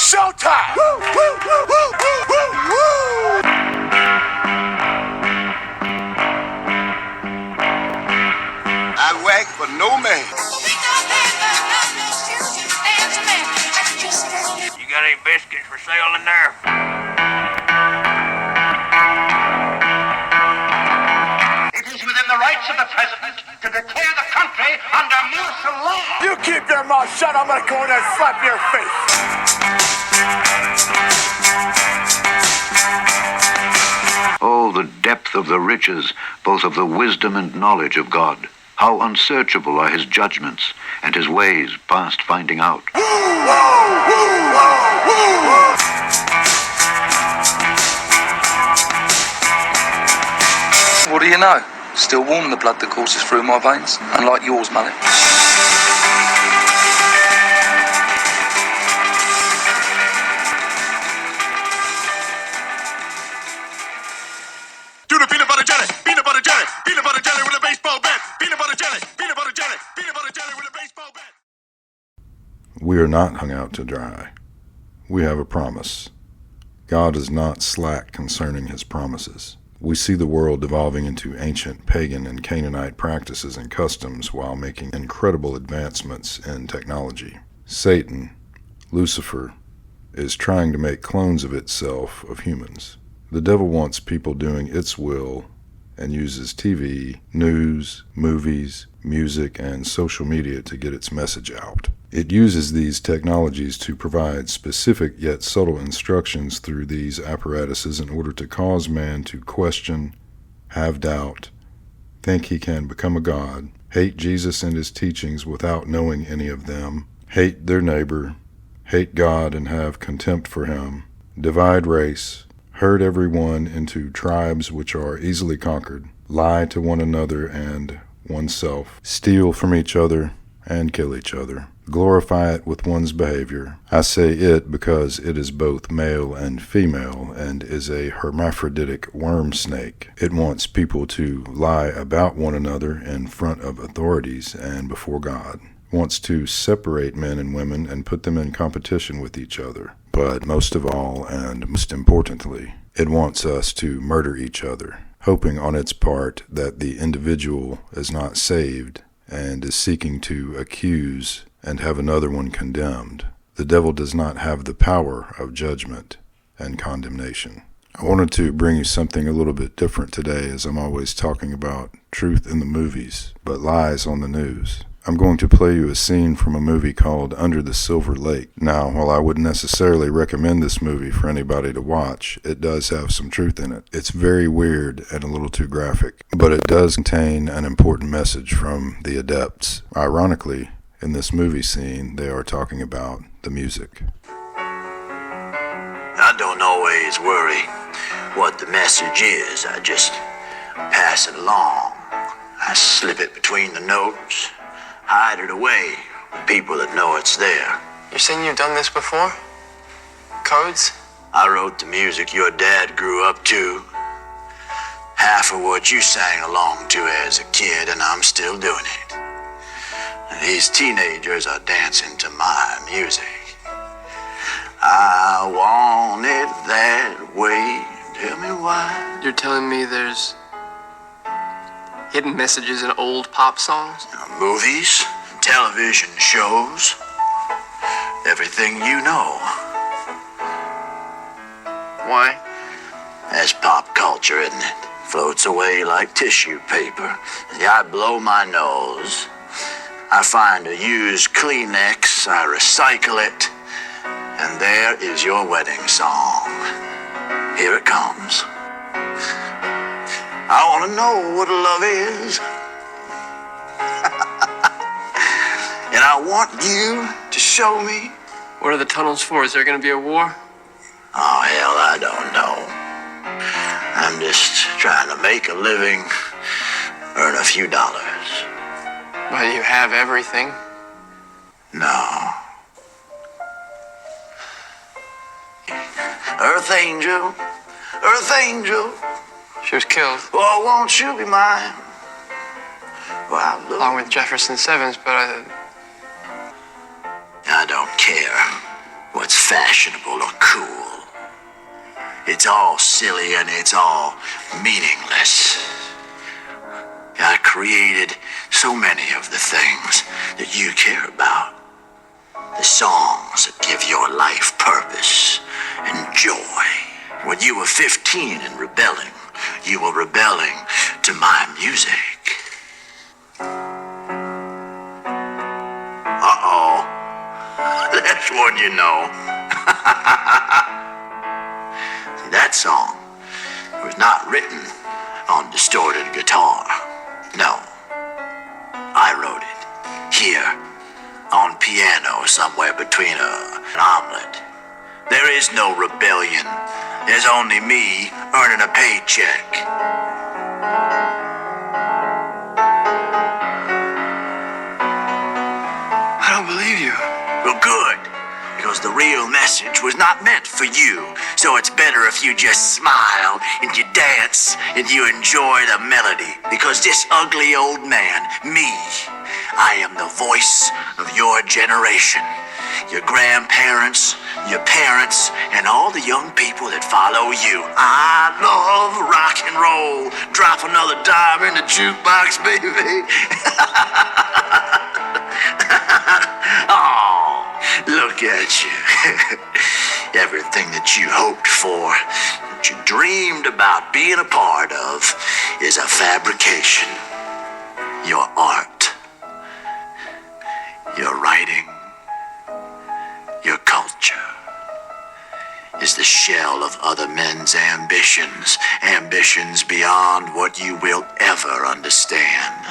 showtime! Woo, woo, woo, woo, woo, woo, woo. I wag for no man. You got any biscuits for sale in there? It is within the rights of the president to declare the country under martial law. You keep your mouth shut, I'm gonna go in there and slap your face. Oh, the depth of the riches, both of the wisdom and knowledge of God. How unsearchable are his judgments, and his ways past finding out. What do you know? Still warm, the blood that courses through my veins, unlike yours, Mullet. Do the peanut butter jelly, peanut butter jelly, peanut butter jelly with a baseball bat, peanut butter jelly, peanut butter jelly, peanut butter jelly with a baseball bat. We are not hung out to dry. We have a promise. God is not slack concerning his promises. We see the world devolving into ancient pagan and Canaanite practices and customs while making incredible advancements in technology. Satan, Lucifer, is trying to make clones of itself of humans. The devil wants people doing its will and uses TV, news, movies, music, and social media to get its message out. It uses these technologies to provide specific yet subtle instructions through these apparatuses in order to cause man to question, have doubt, think he can become a god, hate Jesus and his teachings without knowing any of them, hate their neighbor, hate God and have contempt for him, divide race, herd everyone into tribes which are easily conquered, lie to one another and oneself, steal from each other and kill each other, glorify it with one's behavior. I say it because it is both male and female and is a hermaphroditic worm snake. It wants people to lie about one another in front of authorities and before God. It wants to separate men and women and put them in competition with each other. But most of all, and most importantly, it wants us to murder each other, hoping on its part that the individual is not saved and is seeking to accuse and have another one condemned. The devil does not have the power of judgment and condemnation. I wanted to bring you something a little bit different today, as I'm always talking about truth in the movies, but lies on the news. I'm going to play you a scene from a movie called Under the Silver Lake. Now, while I wouldn't necessarily recommend this movie for anybody to watch, it does have some truth in it. It's very weird and a little too graphic, but it does contain an important message from the adepts. Ironically, in this movie scene, they are talking about the music. I don't always worry what the message is. I just pass it along. I slip it between the notes, hide it away from people that know it's there. You're saying you've done this before? Codes? I wrote the music your dad grew up to. Half of what you sang along to as a kid, and I'm still doing it. And these teenagers are dancing to my music. I want it that way. Tell me why. You're telling me there's hidden messages in old pop songs? Movies, television shows, everything you know. Why? That's pop culture, isn't it? Floats away like tissue paper. I blow my nose. I find a used Kleenex, I recycle it, and there is your wedding song. Here it comes. I want to know what love is. And I want you to show me. What are the tunnels for? Is there going to be a war? Oh, hell, I don't know. I'm just trying to make a living, earn a few dollars. Well, you have everything. No. Earth Angel, Earth Angel. She was killed. Oh, won't you be mine? Well, Along with Jefferson Sevens, but I don't care what's fashionable or cool. It's all silly and it's all meaningless. I created so many of the things that you care about. The songs that give your life purpose and joy. When you were 15 and rebelling, you were rebelling to my music. Uh-oh. That's one you know. See, that song was not written on distorted guitar. No. I wrote it here on piano somewhere between an omelet. There is no rebellion. There's only me earning a paycheck. I don't believe you. Well, good, because the real message was not meant for you. So it's better if you just smile and you dance and you enjoy the melody. Because this ugly old man, me, I am the voice of your generation. Your grandparents, your parents, and all the young people that follow you. I love rock and roll. Drop another dime in the jukebox, baby. Oh, look at you. Everything that you hoped for, that you dreamed about being a part of, is a fabrication. Your art, your writing, your culture is the shell of other men's ambitions, ambitions beyond what you will ever understand.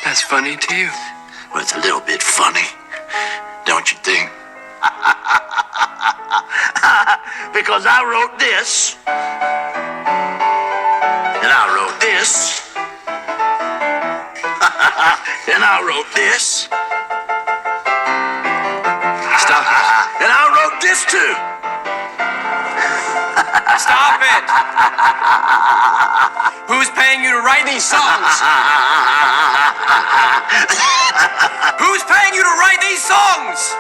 That's funny to you. Well, it's a little bit funny, don't you think? Because I wrote this, and I wrote this, and I wrote this. Stop it. And I wrote this too. Stop it. Who's paying you to write these songs? Who's paying you to write these songs?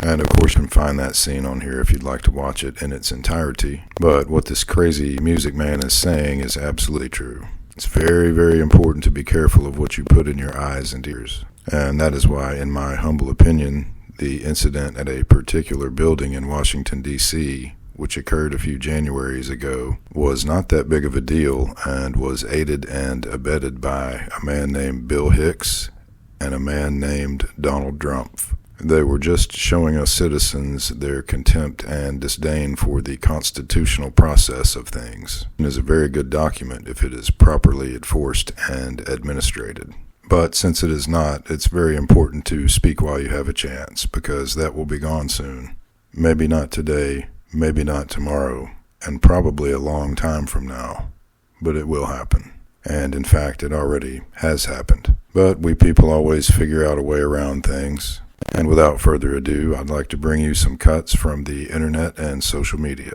And of course you can find that scene on here if you'd like to watch it in its entirety. But what this crazy music man is saying is absolutely true. It's very, very important to be careful of what you put in your eyes and ears. And that is why, in my humble opinion, the incident at a particular building in Washington, D.C., which occurred a few Januaries ago, was not that big of a deal and was aided and abetted by a man named Bill Hicks and a man named Donald Trump. They were just showing us citizens their contempt and disdain for the constitutional process of things. It is a very good document if it is properly enforced and administrated. But since it is not, it's very important to speak while you have a chance, because that will be gone soon. Maybe not today, maybe not tomorrow, and probably a long time from now. But it will happen. And in fact, it already has happened. But we people always figure out a way around things. And without further ado, I'd like to bring you some cuts from the internet and social media.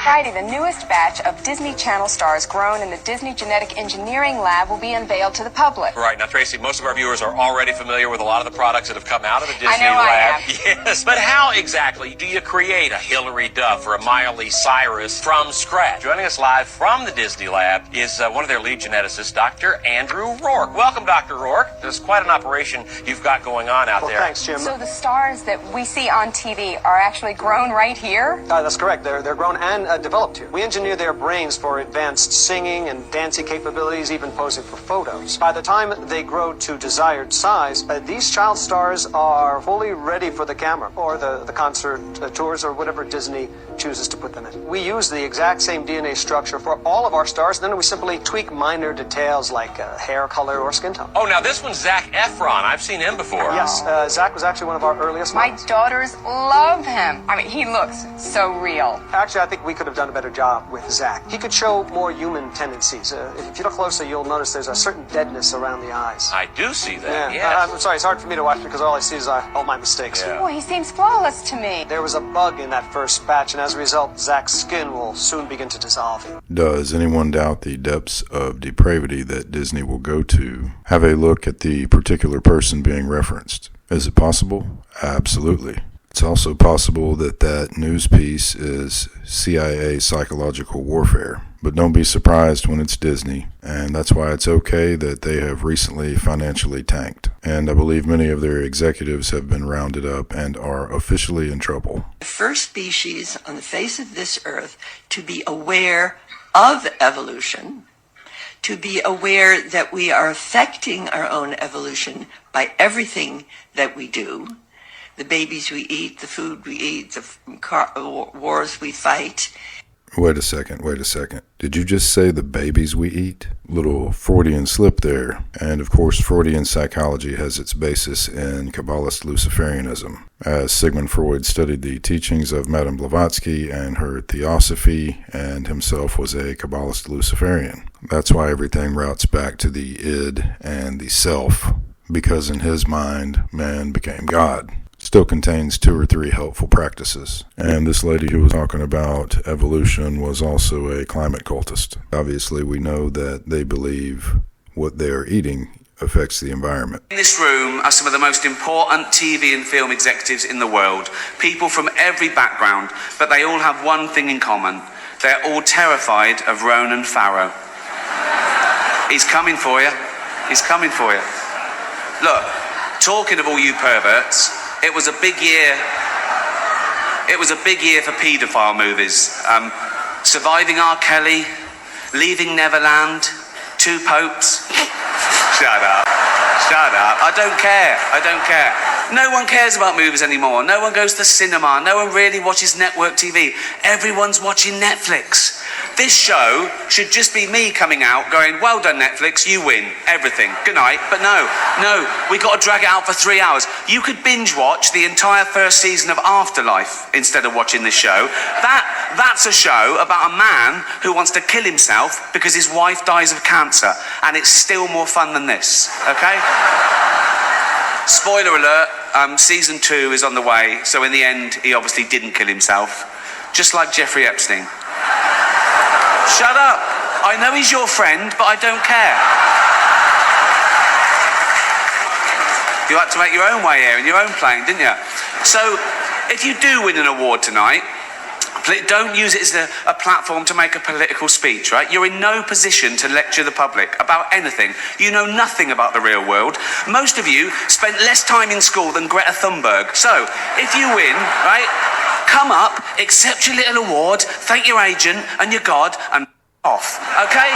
Friday, the newest batch of Disney Channel stars grown in the Disney Genetic Engineering Lab will be unveiled to the public. Right. Now, Tracy, most of our viewers are already familiar with a lot of the products that have come out of the Disney I Lab. am. Yes, but how exactly do you create a Hilary Duff or a Miley Cyrus from scratch? Joining us live from the Disney Lab is one of their lead geneticists, Dr. Andrew Rourke. Welcome, Dr. Rourke. There's quite an operation you've got going on out there. Thanks, Jim. So the stars that we see on TV are actually grown right here? That's correct. They're grown and developed here. We engineer their brains for advanced singing and dancing capabilities, even posing for photos. By the time they grow to desired size, these child stars are fully ready for the camera or the concert tours or whatever Disney chooses to put them in. We use the exact same DNA structure for all of our stars, then we simply tweak minor details like hair color or skin tone. Oh, now this one's Zac Efron. I've seen him before. Yes, Zach was actually one of our earliest My models. daughters love him. I mean, he looks so real. Actually, I think we could have done a better job with Zach. He could show more human tendencies. If you look closer, you'll notice there's a certain deadness around the eyes. I do see that, Yeah, yes. I'm sorry, it's hard for me to watch because all I see is all my mistakes. Yeah. Boy, he seems flawless to me. There was a bug in that first batch, and as a result, Zach's skin will soon begin to dissolve. Does anyone doubt the depths of depravity that Disney will go to? Have a look at the particular person being referenced. Is it possible? Absolutely. It's also possible that that news piece is CIA psychological warfare. But don't be surprised when it's Disney, and that's why it's okay that they have recently financially tanked. And I believe many of their executives have been rounded up and are officially in trouble. The first species on the face of this earth to be aware of evolution, to be aware that we are affecting our own evolution by everything that we do. The babies we eat, the food we eat, the wars we fight. Wait a second. Did you just say the babies we eat? Little Freudian slip there. And of course, Freudian psychology has its basis in Kabbalist Luciferianism, as Sigmund Freud studied the teachings of Madame Blavatsky and her theosophy, and himself was a Kabbalist Luciferian. That's why everything routes back to the id and the self, because in his mind, man became God. Still contains 2 or 3 helpful practices. And this lady who was talking about evolution was also a climate cultist. Obviously, we know that they believe what they are eating affects the environment. In this room are some of the most important TV and film executives in the world. People from every background, but they all have one thing in common. They're all terrified of Ronan Farrow. He's coming for you. He's coming for you. Look, talking of all you perverts, it was a big year. It was a big year for paedophile movies. Surviving R. Kelly, Leaving Neverland, 2 Popes. Shut up. I don't care. No one cares about movies anymore. No one goes to the cinema. No one really watches network TV. Everyone's watching Netflix. This show should just be me coming out going, well done Netflix, you win everything, good night. But no, we got to drag it out for 3 hours. You could binge watch the entire first season of Afterlife instead of watching this show. That's a show about a man who wants to kill himself because his wife dies of cancer, and it's still more fun than this, okay? Spoiler alert, season 2 is on the way, so in the end he obviously didn't kill himself, just like Jeffrey Epstein. Shut up. I know he's your friend, but I don't care. You had to make your own way here in your own plane, didn't you? So, if you do win an award tonight, don't use it as a platform to make a political speech, right? You're in no position to lecture the public about anything. You know nothing about the real world. Most of you spent less time in school than Greta Thunberg. So, if you win, right, come up, accept your little award, thank your agent and your God, and off, okay?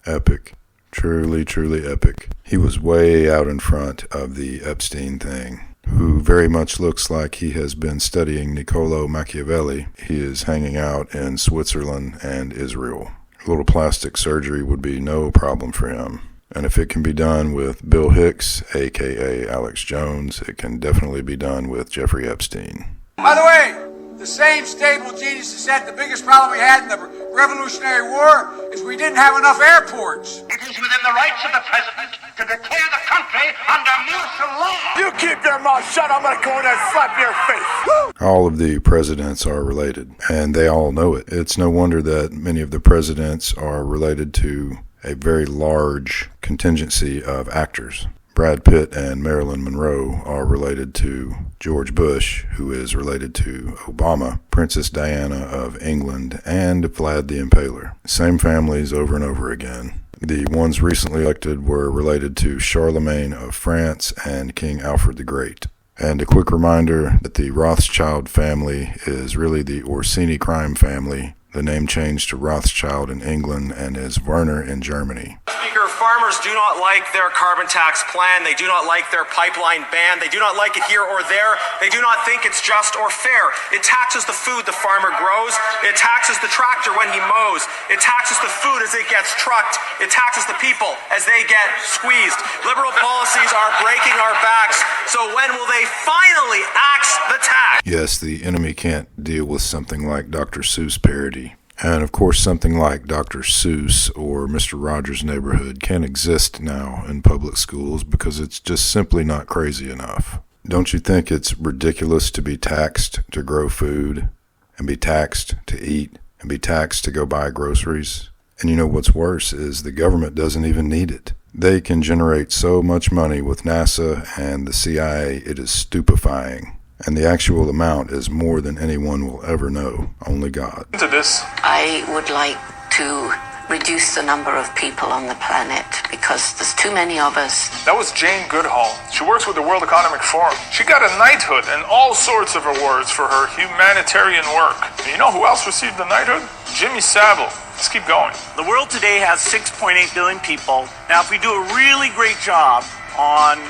Epic. Truly epic. He was way out in front of the Epstein thing, who very much looks like he has been studying Niccolo Machiavelli. He is hanging out in Switzerland and Israel. A little plastic surgery would be no problem for him. And if it can be done with Bill Hicks, a.k.a. Alex Jones, it can definitely be done with Jeffrey Epstein. By the way, the same stable genius that said the biggest problem we had in the Revolutionary War is we didn't have enough airports. It is within the rights of the president to declare the country under martial law. You keep your mouth shut, I'm gonna go in there and slap your face. All of the presidents are related, and they all know it. It's no wonder that many of the presidents are related to a very large contingency of actors. Brad Pitt and Marilyn Monroe are related to George Bush, who is related to Obama, Princess Diana of England, and Vlad the Impaler. Same families over and over again. The ones recently elected were related to Charlemagne of France and King Alfred the Great. And a quick reminder that the Rothschild family is really the Orsini crime family. The name changed to Rothschild in England and is Werner in Germany. Speaker, farmers do not like their carbon tax plan. They do not like their pipeline ban. They do not like it here or there. They do not think it's just or fair. It taxes the food the farmer grows. It taxes the tractor when he mows. It taxes the food as it gets trucked. It taxes the people as they get squeezed. Liberal policies are breaking on our backs. So when will they finally axe the tax? Yes, the enemy can't deal with something like Dr. Seuss parody. And of course, something like Dr. Seuss or Mr. Rogers' Neighborhood can't exist now in public schools because it's just simply not crazy enough. Don't you think it's ridiculous to be taxed to grow food, and be taxed to eat, and be taxed to go buy groceries? And you know what's worse is the government doesn't even need it. They can generate so much money with NASA and the CIA, it is stupefying. And the actual amount is more than anyone will ever know. Only God. To this, I would like to reduce the number of people on the planet because there's too many of us. that was Jane Goodall. She works with the World Economic Forum. She got a knighthood and all sorts of awards for her humanitarian work. And you know who else received the knighthood? Jimmy Savile. Let's keep going. The world today has 6.8 billion people. Now, if we do a really great job on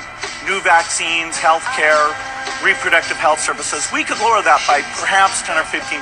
new vaccines, healthcare, reproductive health services, we could lower that by perhaps 10 or 15%.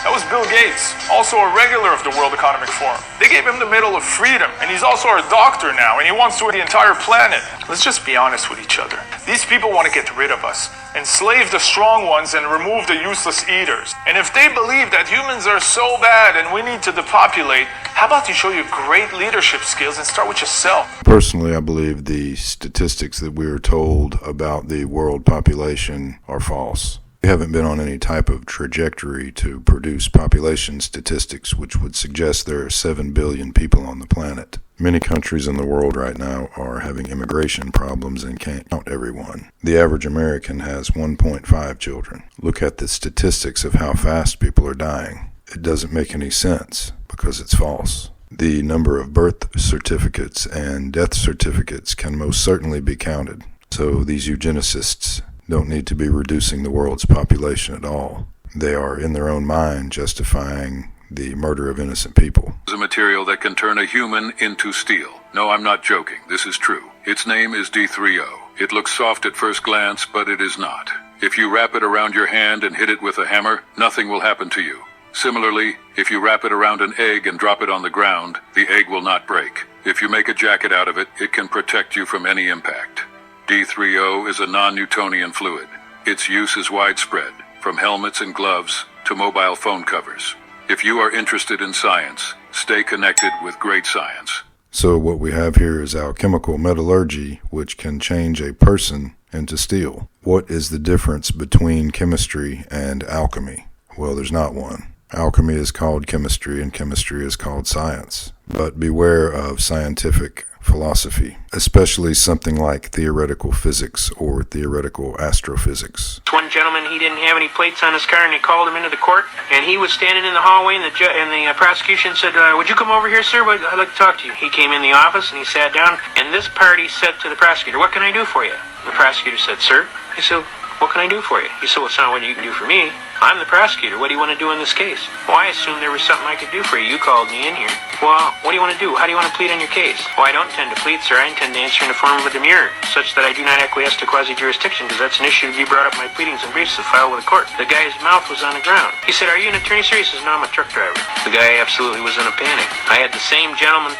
That was Bill Gates, also a regular of the World Economic Forum. They gave him the Medal of Freedom, and he's also a doctor now, and he wants to the entire planet. Let's just be honest with each other. These people want to get rid of us, enslave the strong ones, and remove the useless eaters. And if they believe that humans are so bad and we need to depopulate, how about you show your great leadership skills and start with yourself? Personally, I believe the statistics that we are told about the world population are false. We haven't been on any type of trajectory to produce population statistics which would suggest there are 7 billion people on the planet. Many countries in the world right now are having immigration problems and can't count everyone. The average American has 1.5 children. Look at the statistics of how fast people are dying. It doesn't make any sense because it's false. The number of birth certificates and death certificates can most certainly be counted. So these eugenicists don't need to be reducing the world's population at all. They are in their own mind justifying the murder of innocent people. Is a material that can turn a human into steel. No, I'm not joking. This is true. Its name is D3O. It looks soft at first glance, but it is not. If you wrap it around your hand and hit it with a hammer, nothing will happen to you. Similarly, if you wrap it around an egg and drop it on the ground, the egg will not break. If you make a jacket out of it, it can protect you from any impact. D3O is a non-Newtonian fluid. Its use is widespread, from helmets and gloves to mobile phone covers. If you are interested in science, stay connected with great science. So what we have here is alchemical metallurgy, which can change a person into steel. What is the difference between chemistry and alchemy? Well, there's not one. Alchemy is called chemistry and chemistry is called science. But beware of scientific philosophy, especially something like theoretical physics or theoretical astrophysics. One gentleman, he didn't have any plates on his car, and they called him into the court, and he was standing in the hallway, and the prosecution said, would you come over here, sir? I'd like to talk to you. He came in the office, and he sat down, and this party said to the prosecutor, what can I do for you? The prosecutor said, sir? He said, what can I do for you? He said, well, it's not what you can do for me. I'm the prosecutor. What do you want to do in this case? Well, I assumed there was something I could do for you. You called me in here. Well, what do you want to do? How do you want to plead on your case? Well, I don't intend to plead, sir. I intend to answer in the form of a demurrer, such that I do not acquiesce to quasi-jurisdiction, because that's an issue to be brought up in my pleadings and briefs to file with the court. The guy's mouth was on the ground. He said, are you an attorney, sir? He says, no, I'm a truck driver. The guy absolutely was in a panic. I had the same gentleman,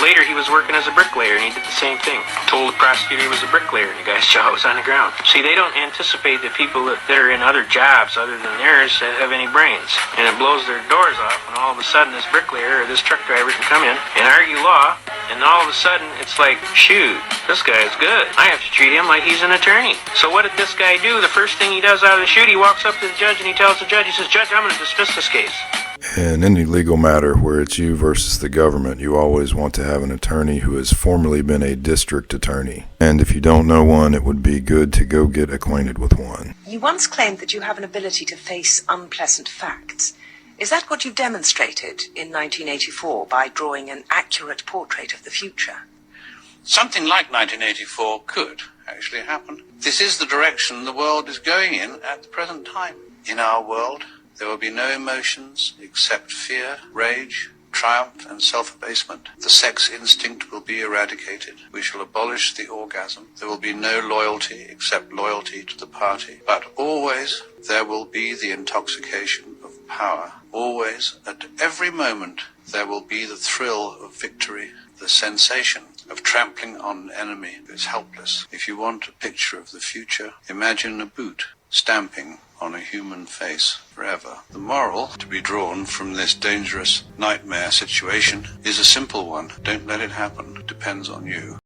later he was working as a bricklayer, and he did the same thing. Told the prosecutor he was a bricklayer, and the guy's jaw was on the ground. See, they don't anticipate that people that are in other jobs other than theirs have any brains. And it blows their doors off when all of a sudden this bricklayer or this truck driver can come in and argue law, and all of a sudden it's like, shoot, this guy's good. I have to treat him like he's an attorney. So what did this guy do? The first thing he does out of the chute, he walks up to the judge and he tells the judge, he says, Judge, I'm going to dismiss this case. In any legal matter where it's you versus the government, you always want to have an attorney who has formerly been a district attorney. And if you don't know one, it would be good to go get acquainted with one. You once claimed that you have an ability to face unpleasant facts. Is that what you've demonstrated in 1984 by drawing an accurate portrait of the future? Something like 1984 could actually happen. This is the direction the world is going in at the present time. In our world, there will be no emotions except fear, rage, triumph, and self-abasement. The sex instinct will be eradicated. We shall abolish the orgasm. There will be no loyalty except loyalty to the party. But always there will be the intoxication of power. Always, at every moment, there will be the thrill of victory, the sensation of trampling on an enemy who is helpless. If you want a picture of the future, imagine a boot stamping on a human face forever. The moral to be drawn from this dangerous nightmare situation is a simple one. Don't let it happen. It depends on you.